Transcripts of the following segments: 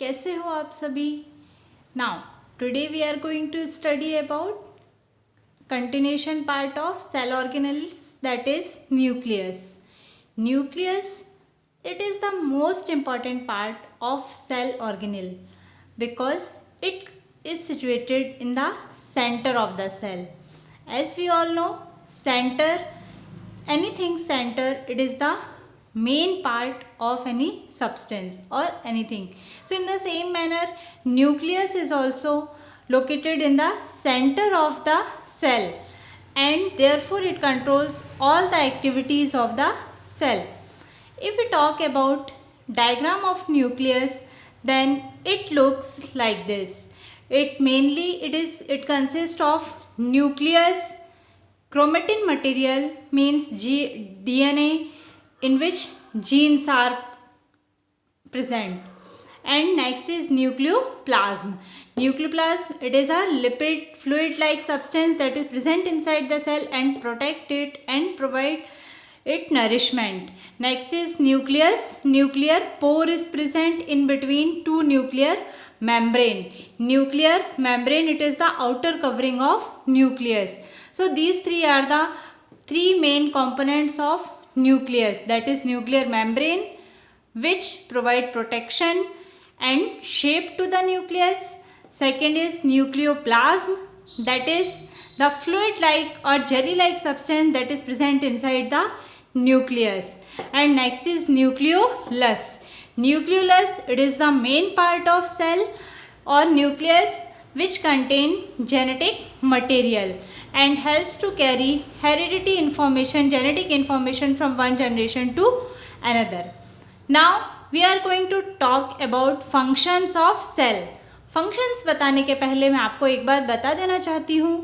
कैसे हो आप सभी। Now today we are going to study about continuation part of cell organelles, that is nucleus. Nucleus, it is the most important part of cell organelle because it is situated in the center of the cell. As we all know, center, anything center, it is the main part of any substance or anything. So in the same manner, nucleus is also located in the center of the cell and therefore it controls all the activities of the cell. If we talk about diagram of nucleus, then it looks like this. It consists of nucleus, chromatin material means DNA in which genes are present, and next is nucleoplasm. Nucleoplasm, it is a lipid fluid like substance that is present inside the cell and protect it and provide it nourishment. Next is nucleus. Nuclear pore is present in between two nuclear membrane. Nuclear membrane, it is the outer covering of nucleus. So these three are the three main components of nucleus, that is nuclear membrane which provide protection and shape to the nucleus. Second is nucleoplasm, that is the fluid like or jelly like substance that is present inside the nucleus. And next is nucleolus. Nucleolus, it is the main part of cell or nucleus which contain genetic material and helps to carry heredity information, genetic information from one generation to another. Now we are going to talk about functions of cell. Functions बताने के पहले मैं आपको एक बात बता देना चाहती हूँ.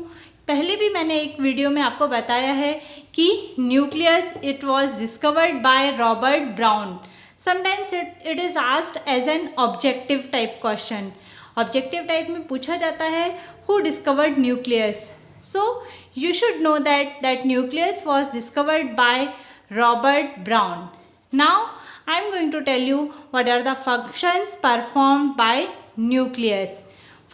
पहले भी मैंने एक वीडियो में आपको बताया है कि nucleus it was discovered by Robert Brown. Sometimes it is asked as an objective type question. Objective type में पूछा जाता है who discovered nucleus. So you should know that nucleus was discovered by Robert Brown. Now I am going to tell you what are the functions performed by nucleus.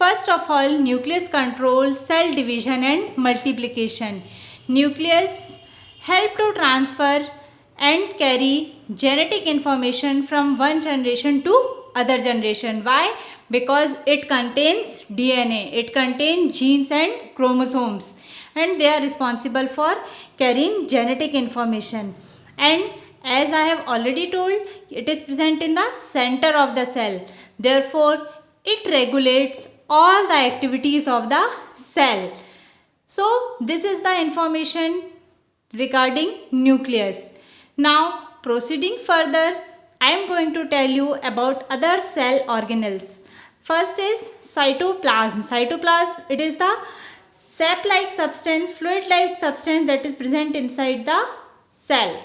First of all, nucleus controls cell division and multiplication. Nucleus help to transfer and carry genetic information from one generation to other generation. Why? Because it contains DNA. It contains genes and chromosomes and they are responsible for carrying genetic information. And as I have already told, it is present in the center of the cell. Therefore, it regulates all the activities of the cell. So, this is the information regarding nucleus. Now, proceeding further, I am going to tell you about other cell organelles. First is cytoplasm. Cytoplasm, it is the sap-like substance, fluid-like substance that is present inside the cell.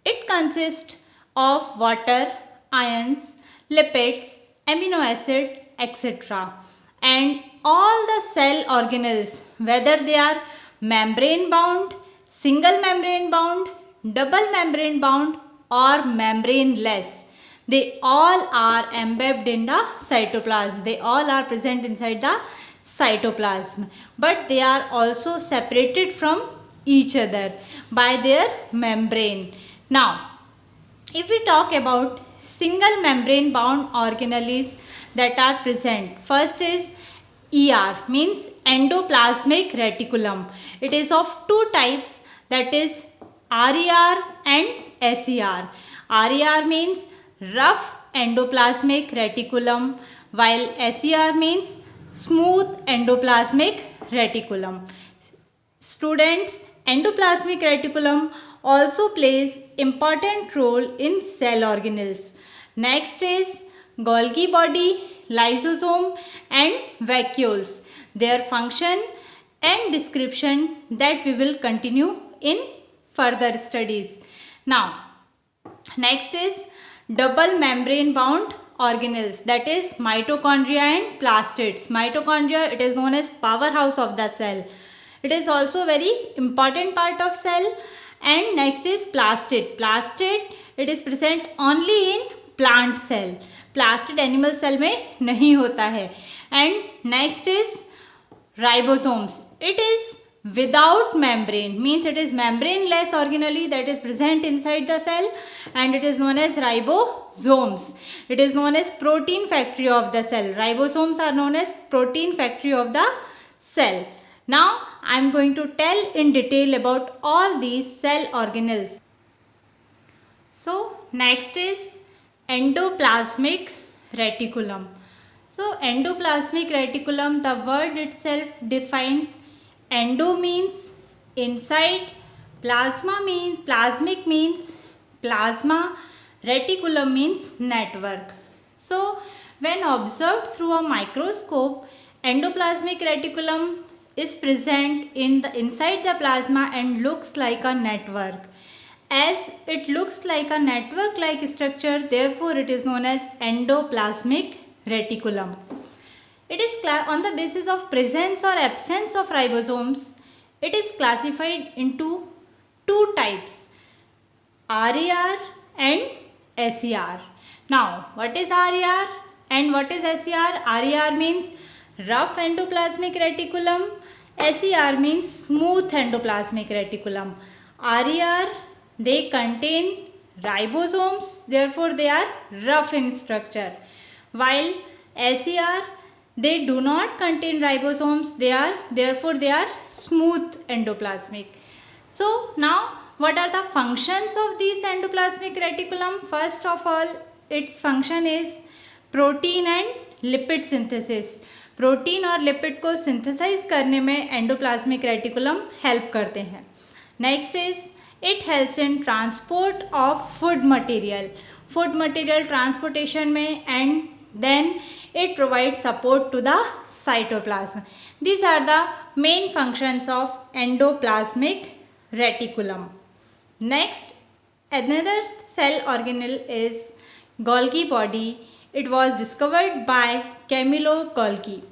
It consists of water, ions, lipids, amino acid, etc. And all the cell organelles, whether they are membrane bound, single membrane bound, double membrane bound or membraneless, they all are embedded in the cytoplasm. They all are present inside the cytoplasm. But they are also separated from each other by their membrane. Now, if we talk about single membrane bound organelles that are present, first is ER, means endoplasmic reticulum. It is of two types, that is RER and SER. RER means rough endoplasmic reticulum while SER means smooth endoplasmic reticulum. Students, endoplasmic reticulum also plays important role in cell organelles. Next is Golgi body, lysosome and vacuoles. Their function and description that we will continue in further studies. Now, next is double membrane bound organelles, that is mitochondria and plastids. Mitochondria, it is known as powerhouse of the cell. It is also very important part of cell. And next is plastid. Plastid, it is present only in plant cell. Plastid animal cell में नहीं होता है. And next is ribosomes. It is without membrane, means it is membraneless organelle that is present inside the cell, and it is known as ribosomes. It is known as protein factory of the cell. Ribosomes are known as protein factory of the cell. Now I am going to tell in detail about all these cell organelles. So next is endoplasmic reticulum. So endoplasmic reticulum, the word itself defines. Endo means inside, plasmic means plasma, reticulum means network. So when observed through a microscope, endoplasmic reticulum is present in the inside the plasma and looks like a network. As it looks like a network like structure, therefore it is known as endoplasmic reticulum. It is on the basis of presence or absence of ribosomes. It is classified into two types, RAR and SER. Now what is RAR and what is SER? RAR means rough endoplasmic reticulum, SER means smooth endoplasmic reticulum. RAR, they contain ribosomes, therefore they are rough in structure, while SER, they do not contain ribosomes, therefore they are smooth endoplasmic. So now what are the functions of this endoplasmic reticulum? First of all, its function is protein and lipid synthesis. Protein और lipid को synthesise करने में endoplasmic reticulum help करते हैं. Next is it helps in transport of food material transportation में, and then it provides support to the cytoplasm. These are the main functions of endoplasmic reticulum. Next, another cell organelle is Golgi body. It was discovered by Camillo Golgi.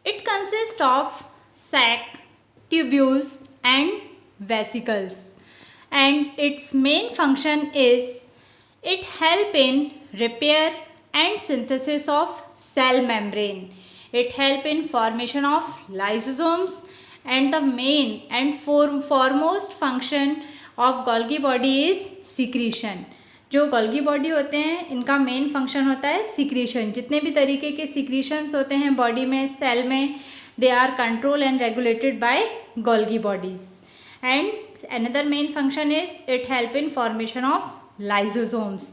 It consists of sac, tubules and vesicles, and its main function is it help in repair and synthesis of cell membrane. It help in formation of lysosomes, and the main and foremost function of Golgi body is secretion. जो Golgi body होते हैं इनका main function होता है secretion. जितने भी तरीके के सिक्रीशंस होते हैं बॉडी में, सेल में, they are control and regulated by Golgi bodies. And another main function is it help in formation of lysosomes.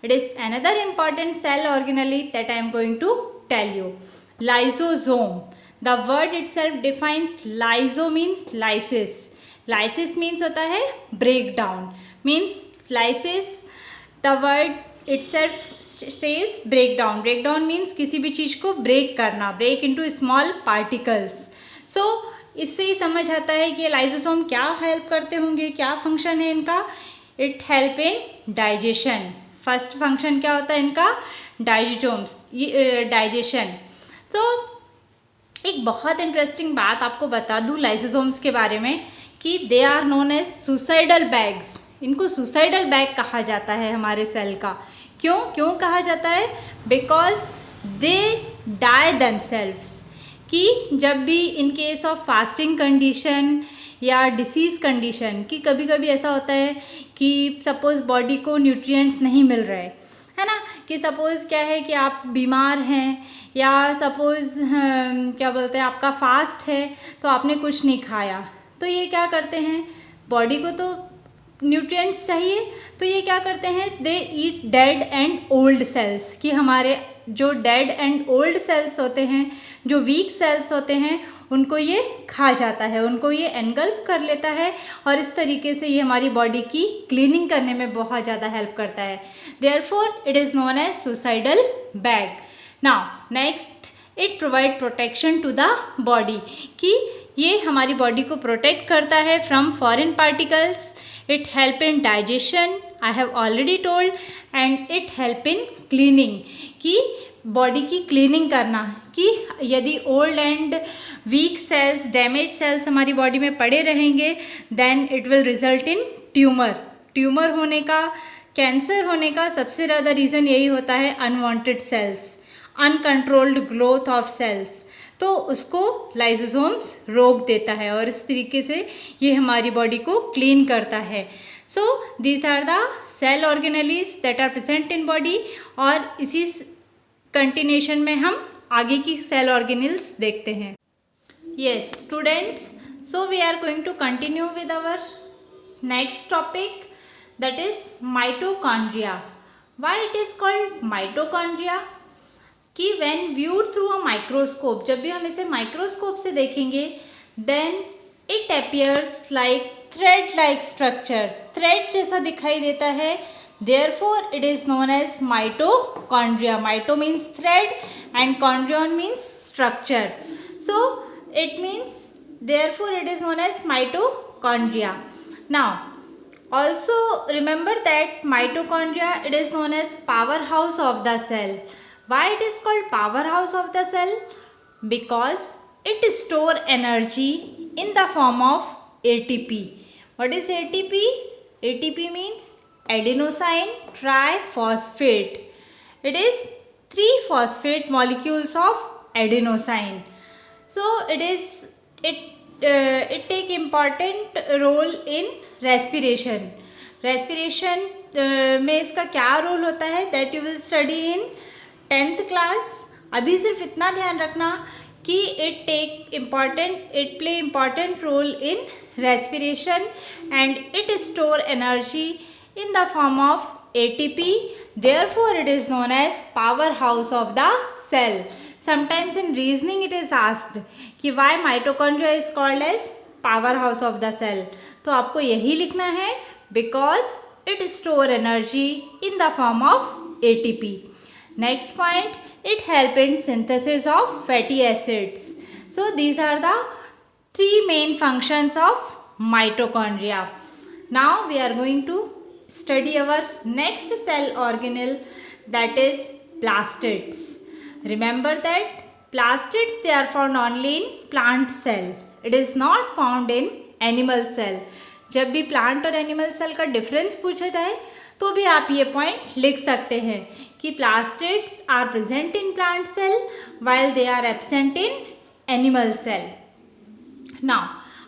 It is another important cell organelle that I am going to tell you. Lysosome. The word itself defines. Lyso means lysis. Lysis means होता है breakdown. Means lysis. The word itself says breakdown. Breakdown means किसी भी चीज़ को break करना. Break into small particles. So इससे ही समझ आता है कि लाइसोसोम क्या हेल्प करते होंगे, क्या फंक्शन है इनका. It help in digestion. First function क्या होता है इनका, डाइजेशन. तो एक बहुत इंटरेस्टिंग बात आपको बता दूं लाइसोसोम्स के बारे में कि they are known as suicidal bags. इनको सुसाइडल बैग कहा जाता है हमारे सेल का. क्यों कहा जाता है? Because they die themselves. कि जब भी in case of fasting condition या डिसीज़ कंडीशन की कभी कभी ऐसा होता है कि सपोज़ बॉडी को न्यूट्रिएंट्स नहीं मिल रहे है ना, कि सपोज़ क्या है कि आप बीमार हैं या सपोज़ क्या बोलते हैं आपका फास्ट है तो आपने कुछ नहीं खाया, तो ये क्या करते हैं, बॉडी को तो न्यूट्रिएंट्स चाहिए, तो ये क्या करते हैं, दे ईट डेड एंड ओल्ड सेल्स. कि हमारे जो डेड एंड ओल्ड सेल्स होते हैं, जो वीक सेल्स होते हैं, उनको ये खा जाता है, उनको ये एनगल्फ कर लेता है, और इस तरीके से ये हमारी बॉडी की क्लीनिंग करने में बहुत ज़्यादा हेल्प करता है. Therefore it is known as suicidal bag. Now next, it provide protection to the body. कि ये हमारी बॉडी को प्रोटेक्ट करता है from foreign particles. It help in digestion, I have already told, and it help in cleaning. कि body की cleaning करना, कि यदि old and weak cells, damage cells हमारी बॉडी में पड़े रहेंगे, then it will result in tumour होने का कैंसर होने का सबसे ज़्यादा रीज़न यही होता है unwanted cells, uncontrolled growth of cells. तो उसको लाइसोसोम्स रोक देता है और इस तरीके से ये हमारी बॉडी को क्लीन करता है। So these are the cell organelles that are present in body. और इसी कंटिन्यूएशन में हम आगे की सेल ऑर्गेनेल्स देखते हैं। Yes students, so we are going to continue with our next topic, that is mitochondria. Why it is called mitochondria? कि when viewed through a microscope, जब भी हम इसे माइक्रोस्कोप से देखेंगे, then it appears like thread like structure, thread जैसा दिखाई देता है, therefore it is known as mitochondria. Mito means thread and chondrion means structure, so it means therefore it is known as mitochondria. Now also remember that mitochondria, it is known as powerhouse of the cell. Why it is called powerhouse of the cell? Because it store energy in the form of ATP. What is ATP? ATP means adenosine triphosphate. It is 3 phosphate molecules of adenosine. So it take important role in respiration में इसका क्या role होता है, that you will study in 10th class. अभी सिर्फ इतना ध्यान रखना कि it play important role in respiration and it store energy in the form of ATP, therefore it is known as power house of the cell. Sometimes in reasoning it is asked कि why mitochondria is called as power house of the cell, तो आपको यही लिखना है, because it store energy in the form of ATP. Next point, it help in synthesis of fatty acids. So these are the 3 main functions of mitochondria. Now we are going to study our next cell organelle, that is plastids. Remember that plastids, they are found only in plant cell. It is not found in animal cell. जब भी plant और animal cell का difference पूछा जाए तो भी आप ये पॉइंट लिख सकते हैं कि plastids are present in plant cell while they are absent in animal cell. Now,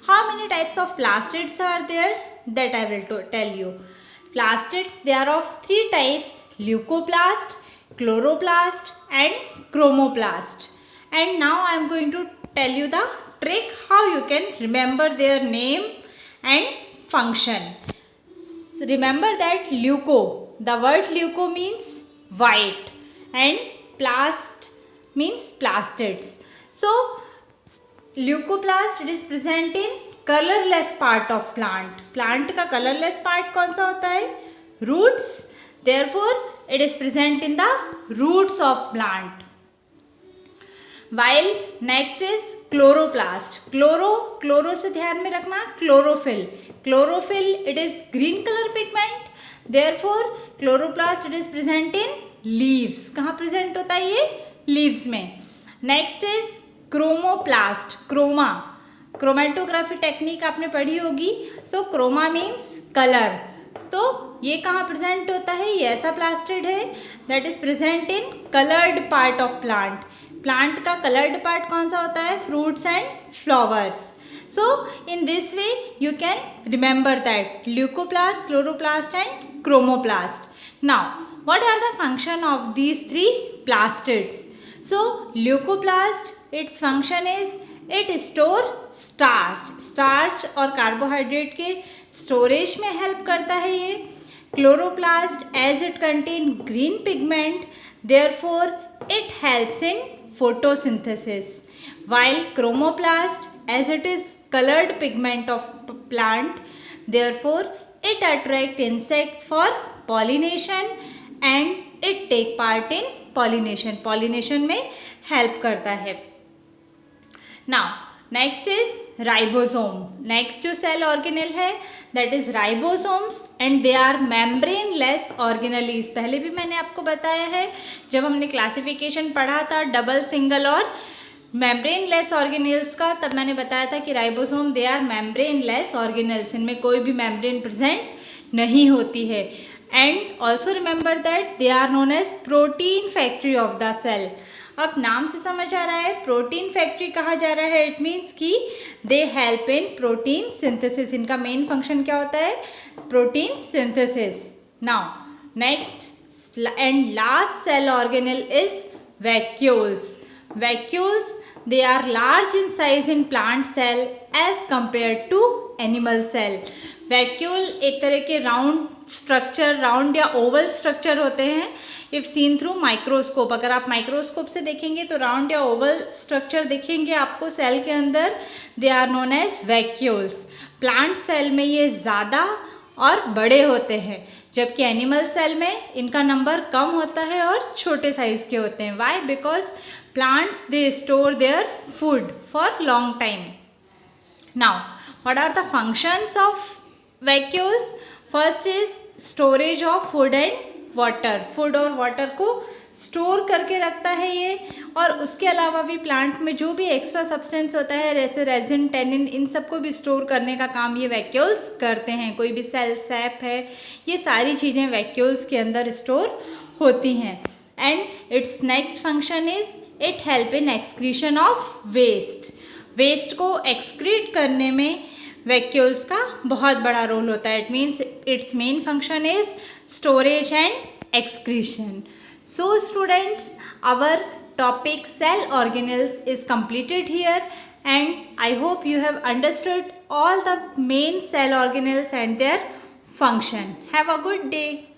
how many types of plastids are there? That I will tell you. Plastids, they are of 3 types: leucoplast, chloroplast and chromoplast. And now I am going to tell you the trick how you can remember their name and function. Remember that leuco, the word leuco means white and plast means plastids. So leucoplast, it is present in colorless part of plant. Plant का colorless part कौन सा होता है? Roots. Therefore it is present in the roots of plant. While next is chloroplast. Chloro से ध्यान में रखना, chlorophyll. Chlorophyll, it is green color pigment. Therefore chloroplast, it is present in leaves. कहाँ present होता है ये? Leaves में. Next is chromoplast. Chromatography technique आपने पढ़ी होगी. So chroma means color. तो ये कहाँ प्रेजेंट होता है? ये ऐसा प्लास्टिड है that is present in coloured part of plant. Plant का कलर्ड पार्ट कौन सा होता है? Fruits and flowers. So in this way you can remember that leucoplast, chloroplast and chromoplast. Now what are the function of these 3 plastids? So leucoplast, its function is it store starch और carbohydrate के storage में help करता है ये. Chloroplast, as it contain green pigment, therefore it helps in photosynthesis. While chromoplast, as it is colored pigment of plant, therefore it attract insects for pollination and it take part in pollination. Pollination में help करता है. Now next is ribosome. Next जो cell organelle है that is ribosomes and they are membraneless organelles. पहले भी मैंने आपको बताया है जब हमने क्लासिफिकेशन पढ़ा था डबल, सिंगल और मेम्ब्रेनलेस ऑर्गेनेल्स का, तब मैंने बताया था कि ribosome they are membraneless organelles. इनमें कोई भी मेम्ब्रेन प्रेजेंट नहीं होती है and also remember that they are known as protein factory of the cell. अब नाम से समझ आ रहा है प्रोटीन फैक्ट्री कहा जा रहा है, इट मीन्स कि they help in protein synthesis. इनका मेन फंक्शन क्या होता है? Protein synthesis. Now next and last cell organelle is vacuoles. Vacuoles they are large in size in plant cell as compared to animal cell. Vacuole एक तरह के round structure, round या Oval structure होते हैं if seen through microscope. अगर आप microscope से देखेंगे तो राउंड या ओवल स्ट्रक्चर दिखेंगे आपको सेल के अंदर. They are known as vacuoles. Plant cell में ये ज़्यादा और बड़े होते हैं, जबकि एनिमल सेल में इनका नंबर कम होता है और छोटे साइज़ के होते हैं. Why? Because plants they store their food for long time. Now what are the functions of vacuoles? First is storage of food and water. food और water को स्टोर करके रखता है ये. और उसके अलावा भी प्लांट में जो भी एक्स्ट्रा सब्सटेंस होता है जैसे रेजिन, टेनिन, इन सबको भी स्टोर करने का काम ये वैक्यूल्स करते हैं. कोई भी सेल सैप है, ये सारी चीज़ें वैक्यूल्स के अंदर स्टोर होती हैं. And its next function is it help in excretion of waste. Waste को एक्सक्रीट करने में वैक्यूल्स का बहुत बड़ा रोल होता है. It means its main function is storage and excretion. So students, our topic cell organelles is completed here, and I hope you have understood all the main cell organelles and their function. Have a good day.